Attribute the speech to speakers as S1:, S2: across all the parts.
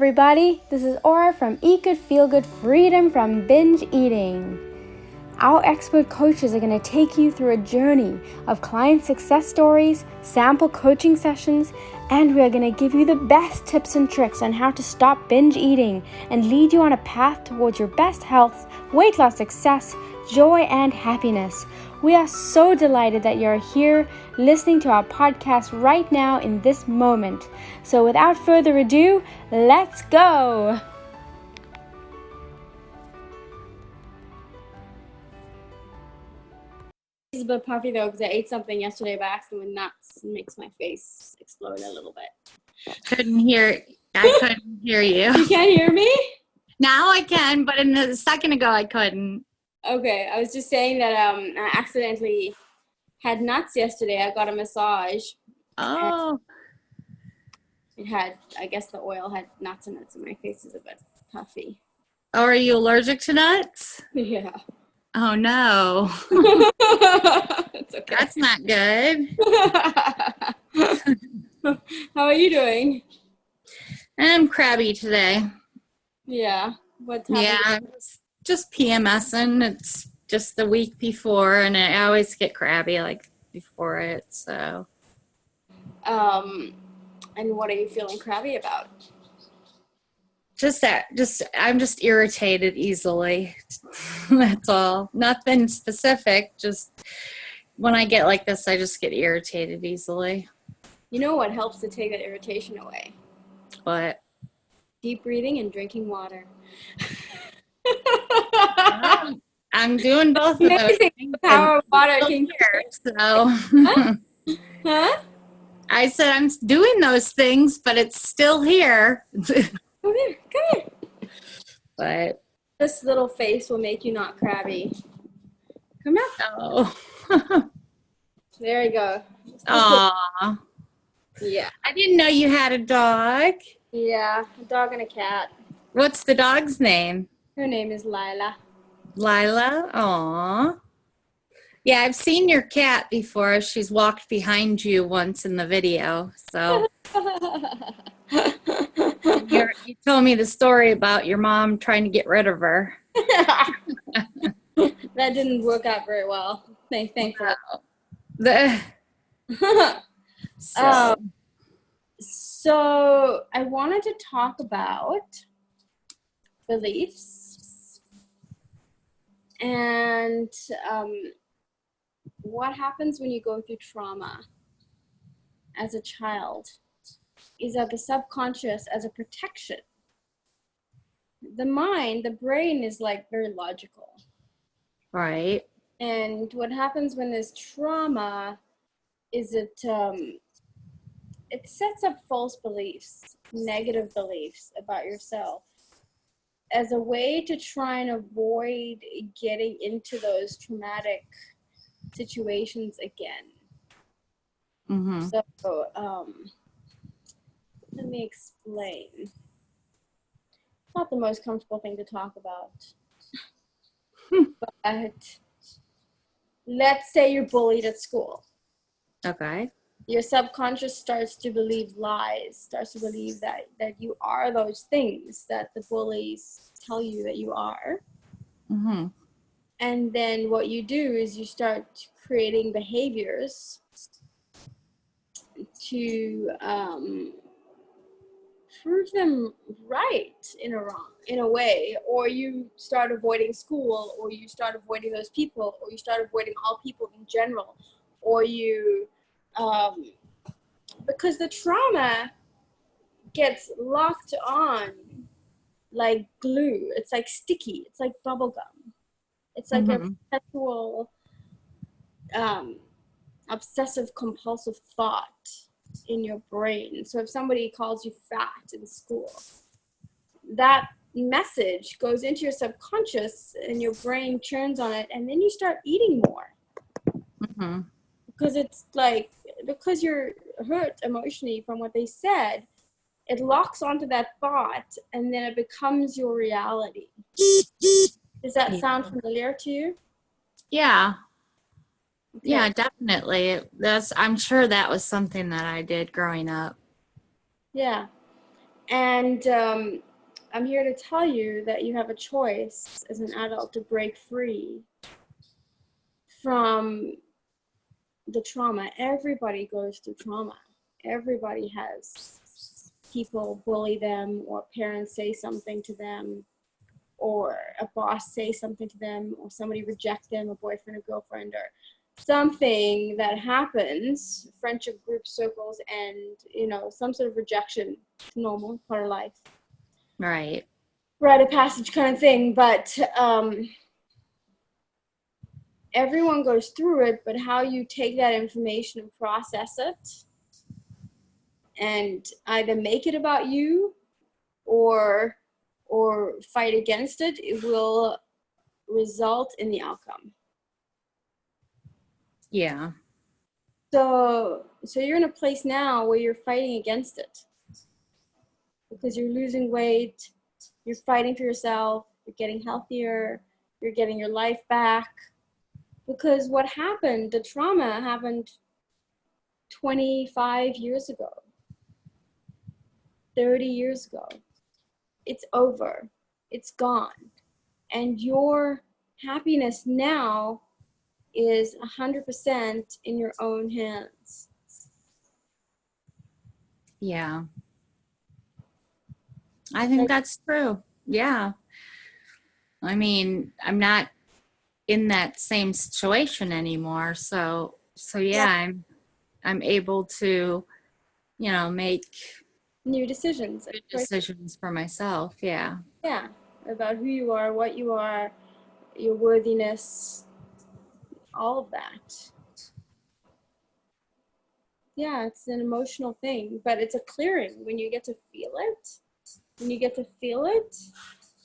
S1: everybody. This is Aura from Eat Good Feel Good Freedom from Binge Eating. Our expert coaches are going to take you through a journey of client success stories, sample coaching sessions, and we are going to give you the best tips and tricks on how to stop binge eating and lead you on a path towards your best health, weight loss success, joy, and happiness. We are so delighted that you're here listening to our podcast right now in this moment. So without further ado, let's go!
S2: It's a bit puffy though because I ate something yesterday by accident with nuts. It makes my face explode a little bit.
S3: I couldn't hear you.
S2: You can't hear me?
S3: Now I can, but a second ago I couldn't.
S2: Okay, I was just saying that I accidentally had nuts yesterday. I got a massage.
S3: Oh.
S2: It had, I guess the oil had nuts in it, so my face is a bit puffy.
S3: Oh, are you allergic to nuts?
S2: Yeah.
S3: Oh no.
S2: It's okay.
S3: That's not good.
S2: How are you doing?
S3: I'm crabby today.
S2: Yeah. What's happening?
S3: Yeah, it's just PMSing. It's just the week before, and I always get crabby like before it, so.
S2: And what are you feeling crabby about?
S3: I'm just irritated easily. That's all. Nothing specific. Just when I get like this, I just get irritated easily.
S2: You know what helps to take that irritation away?
S3: But
S2: Deep breathing and drinking water.
S3: I'm doing both of those
S2: Amazing.
S3: things.
S2: The power of water can
S3: Here, so
S2: Huh?
S3: I said I'm doing those things, but it's still here.
S2: Come here.
S3: But
S2: This little face will make you not crabby. Come here.
S3: oh,
S2: There you go.
S3: aw.
S2: Yeah.
S3: I didn't know you had a dog.
S2: Yeah, a dog and a cat.
S3: What's the dog's name?
S2: Her name is Lila.
S3: Lila. Aw. Yeah, I've seen your cat before. She's walked behind you once in the video. So you told me the story about your mom trying to get rid of her.
S2: That didn't work out very well. Thankfully. So I wanted to talk about beliefs and what happens when you go through trauma as a child is that the subconscious, as a protection, the mind, the brain is like very logical.
S3: Right.
S2: And what happens when there's trauma is it sets up false beliefs, negative beliefs about yourself as a way to try and avoid getting into those traumatic situations again.
S3: Mm-hmm.
S2: So, let me explain. It's not the most comfortable thing to talk about. But let's say you're bullied at school.
S3: Okay.
S2: Your subconscious starts to believe lies, starts to believe that you are those things that the bullies tell you that you are.
S3: Mm-hmm.
S2: And then what you do is you start creating behaviors to prove them right in a way, or you start avoiding school, or you start avoiding those people, or you start avoiding all people in general, or you because the trauma gets locked on like glue. It's like sticky. It's like bubble gum. It's like a perpetual obsessive compulsive thought in your brain. So if somebody calls you fat in school, that message goes into your subconscious and your brain churns on it, and then you start eating more.
S3: Mm-hmm.
S2: Because it's like, because you're hurt emotionally from what they said, it locks onto that thought and then it becomes your reality. Does that sound familiar to you?
S3: Yeah.
S2: Okay.
S3: Yeah, definitely. I'm sure that was something that I did growing up.
S2: Yeah. And I'm here to tell you that you have a choice as an adult to break free from the trauma. Everybody goes through trauma. Everybody has people bully them, or parents say something to them, or a boss say something to them, or somebody reject them, a boyfriend or girlfriend, or something that happens, friendship group circles, and some sort of rejection. It's normal, part of life.
S3: Right.
S2: Rite of passage kind of thing. But everyone goes through it, but how you take that information and process it and either make it about you or fight against it, it will result in the outcome.
S3: Yeah.
S2: So you're in a place now where you're fighting against it because you're losing weight, you're fighting for yourself, you're getting healthier, you're getting your life back. Because what happened, the trauma happened 25 years ago, 30 years ago. It's over. It's gone. And your happiness now is 100% in your own hands.
S3: Yeah. I think that's true. Yeah. I mean, I'm not in that same situation anymore. So yeah, I'm able to, make
S2: New decisions.
S3: good decisions for myself. Yeah.
S2: Yeah. About who you are, what you are, your worthiness, all of that. Yeah, it's an emotional thing, but it's a clearing when you get to feel it. When you get to feel it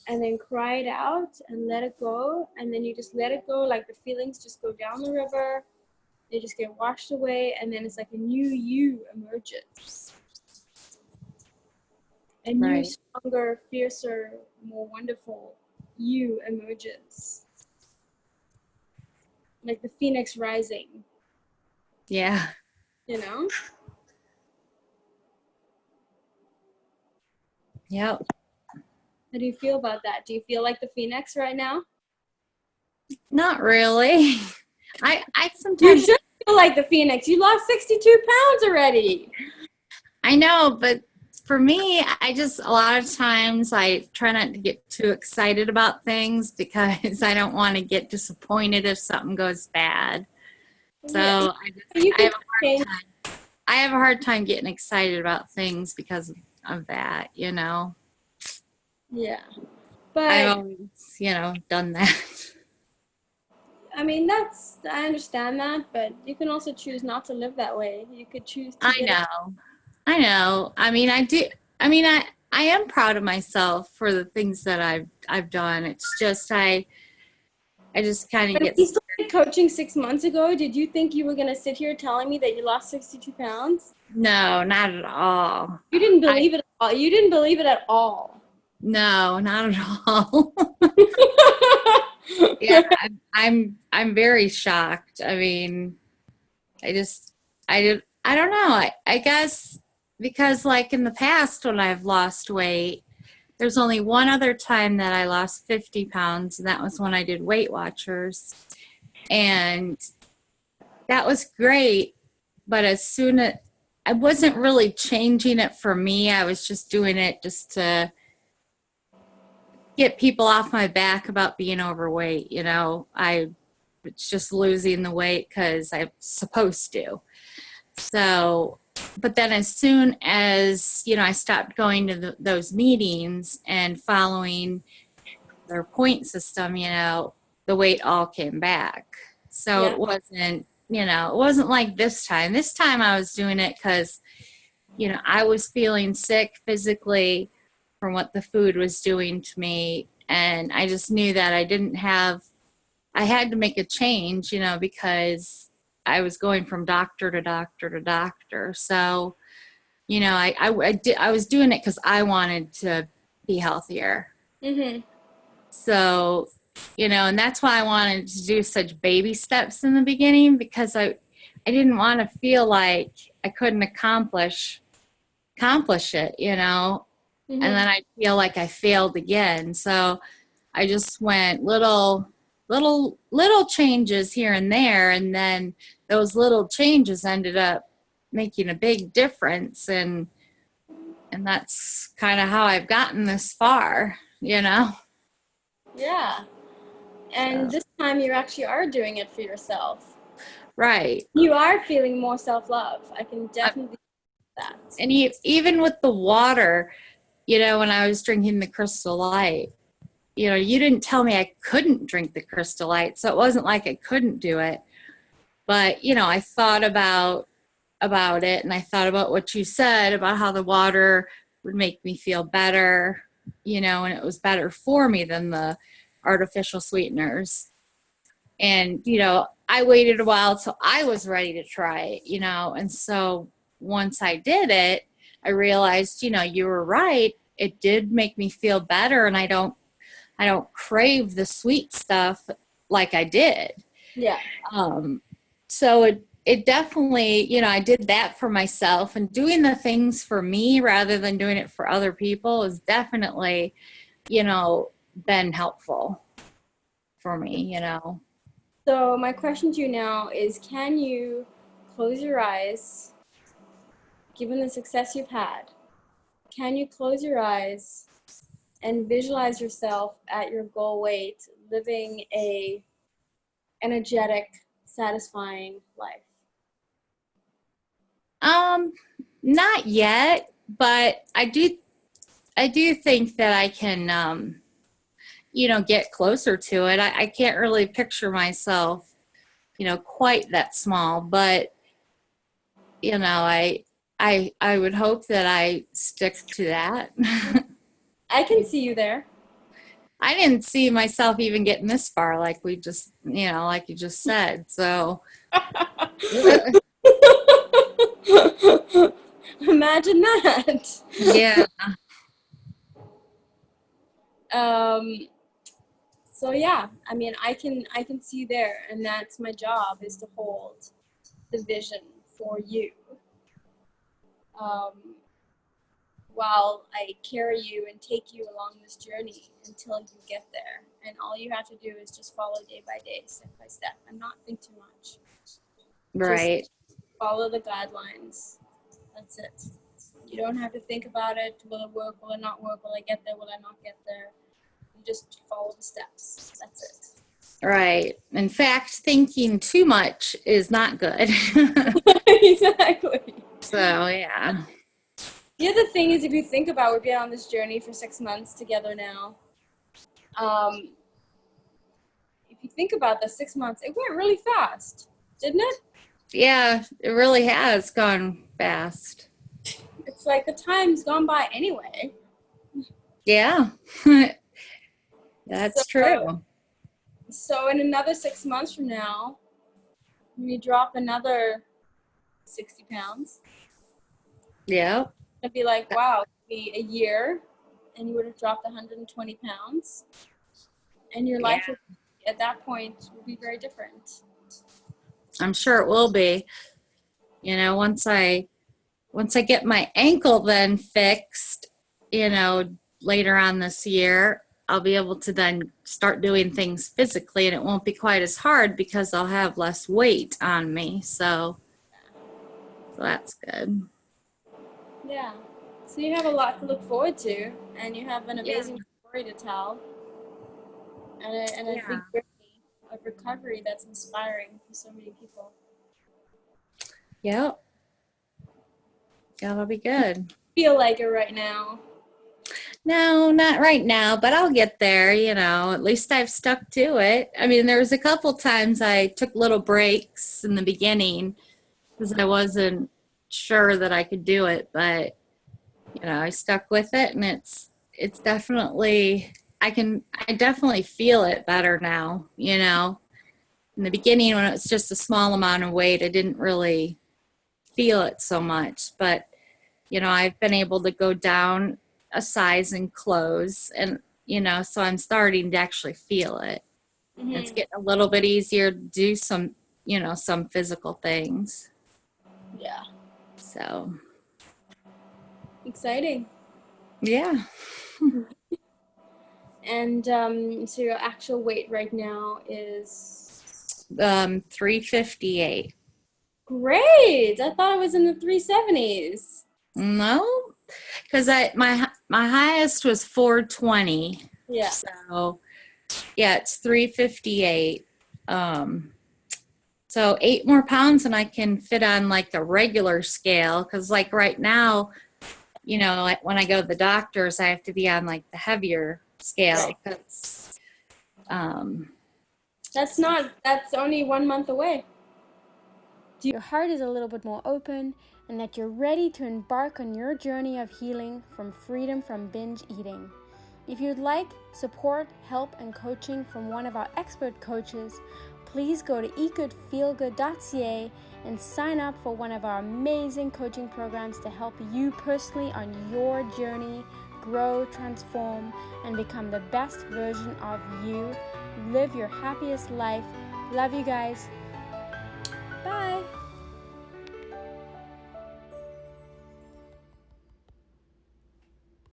S2: and then cry it out and let it go, and then you just let it go, like the feelings just go down the river, they just get washed away, and then it's like a new you emerges. A new,
S3: Right.
S2: stronger, fiercer, more wonderful you emerges. Like the phoenix rising.
S3: Yeah.
S2: You know?
S3: Yep.
S2: How do you feel about that? Do you feel like the phoenix right now?
S3: Not really. I
S2: You
S3: sometimes
S2: should feel like the phoenix. You lost 62 pounds already.
S3: I know, but for me, I just a lot of times I try not to get too excited about things because I don't want to get disappointed if something goes bad. So
S2: Yeah.
S3: I have a hard time getting excited about things because of that,
S2: Yeah.
S3: I've
S2: But
S3: always, done that.
S2: I mean, I understand that, but you can also choose not to live that way. You could choose to
S3: I know. I mean, I do. I mean, I am proud of myself for the things that I've done. It's just I just kind of
S2: When
S3: get.
S2: we started coaching 6 months ago, did you think you were going to sit here telling me that you lost 62 pounds?
S3: No, not at all.
S2: You didn't believe it at all. You didn't believe it at all.
S3: No, not at all. Yeah, I'm very shocked. I mean, I don't know. I guess because like in the past when I've lost weight, there's only one other time that I lost 50 pounds, and that was when I did Weight Watchers. And that was great, but I wasn't really changing it for me. I was just doing it just to get people off my back about being overweight. It's just losing the weight because I'm supposed to. So, but then as soon as, I stopped going to those meetings and following their point system, the weight all came back. So
S2: Yeah.
S3: it wasn't like this time. This time I was doing it because, I was feeling sick physically from what the food was doing to me. And I just knew that I had to make a change, because I was going from doctor to doctor to doctor. So, I was doing it because I wanted to be healthier.
S2: Mm-hmm.
S3: So, and that's why I wanted to do such baby steps in the beginning, because I didn't want to feel like I couldn't accomplish it,
S2: Mhm.
S3: and then I feel like I failed again. So I just went little changes here and there, and then those little changes ended up making a big difference, and that's kind of how I've gotten this far, you know.
S2: Yeah. And
S3: So,
S2: this time you actually are doing it for yourself.
S3: right.
S2: You are feeling more self-love. I can
S3: I,
S2: definitely see that.
S3: and even with the water, you know, when I was drinking the Crystal Light, you know, you didn't tell me I couldn't drink the Crystal Light, so it wasn't like I couldn't do it. But, you know, I thought about it, and I thought about what you said about how the water would make me feel better, you know, and it was better for me than the artificial sweeteners. And, you know, I waited a while till I was ready to try it, you know, and so once I did it, I realized, you know, you were right. It did make me feel better, and I don't crave the sweet stuff like I did.
S2: Yeah.
S3: Um, so it definitely, you know, I did that for myself, and doing the things for me rather than doing it for other people is definitely, you know, been helpful for me, you know.
S2: So my question to you now is, can you close your eyes, given the success you've had, can you close your eyes and visualize yourself at your goal weight, living a energetic, satisfying life?
S3: Um, Not yet, but I do think that I can you know, get closer to it. I can't really picture myself, you know, quite that small, but you know, I would hope that I stick to that.
S2: I can see you there.
S3: I didn't see myself even getting this far, like we just, you know, like you just said. So,
S2: Imagine that.
S3: yeah,
S2: Um, so yeah, I mean, I can see you there, and that's my job, is to hold the vision for you, um, while I carry you and take you along this journey until you get there. And all you have to do is just follow day by day, step by step, and not think too much. Just
S3: right,
S2: follow the guidelines. That's it. You don't have to think about it. Will it work? Will it not work? Will I get there? Will I not get there? You just follow the steps. That's
S3: right. In fact, thinking too much is not good.
S2: it. Exactly.
S3: So, yeah.
S2: The other thing is, if you think about, we've been on this journey for 6 months together now. Um, if you think about the 6 months, it went really fast, didn't it?
S3: Yeah, it really has gone fast.
S2: It's like the time's gone by anyway.
S3: Yeah,
S2: So,
S3: that's true.
S2: so in another 6 months from now, when you drop another 60 pounds,
S3: Yeah,
S2: it'd be like, wow, it'd be a year, and you would have dropped 120 pounds, and your
S3: yeah,
S2: life would, at that point, will be very different.
S3: I'm sure it will be. You know, once I get my ankle then fixed, you know, later on this year, I'll be able to then start doing things physically, and it won't be quite as hard because I'll have less weight on me. So that's good.
S2: Yeah. So you have a lot to look forward to, and you have an
S3: Yeah.
S2: amazing story to tell, and a
S3: Yeah.
S2: big journey of recovery that's inspiring for so many people.
S3: Yep. That'll be good.
S2: Feel like it right now.
S3: No, not right now, but I'll get there, you know. At least I've stuck to it. I mean, there was a couple times I took little breaks in the beginning because I wasn't sure that I could do it, but you know, I stuck with it, and it's definitely I definitely feel it better now, you know. In the beginning when it was just a small amount of weight, I didn't really feel it so much, but you know, I've been able to go down a size in clothes, and you know, so I'm starting to actually feel it. It's
S2: Mm-hmm.
S3: getting a little bit easier to do some, you know, some physical things.
S2: Yeah.
S3: So,
S2: Exciting.
S3: Yeah.
S2: And so your actual weight right now is
S3: 358.
S2: great. I thought it was in the 370s.
S3: No, because my highest was 420.
S2: Yeah.
S3: So yeah, it's 358. So 8 more pounds and I can fit on like the regular scale. Because like right now, like when I go to the doctors, I have to be on like the heavier scale. Because
S2: That's only 1 month away.
S1: Your heart is a little bit more open and that you're ready to embark on your journey of healing from freedom from binge eating. If you'd like support, help, and coaching from one of our expert coaches, please go to eatgoodfeelgood.ca and sign up for one of our amazing coaching programs to help you personally on your journey, grow, transform, and become the best version of you. Live your happiest life. Love you guys. Bye.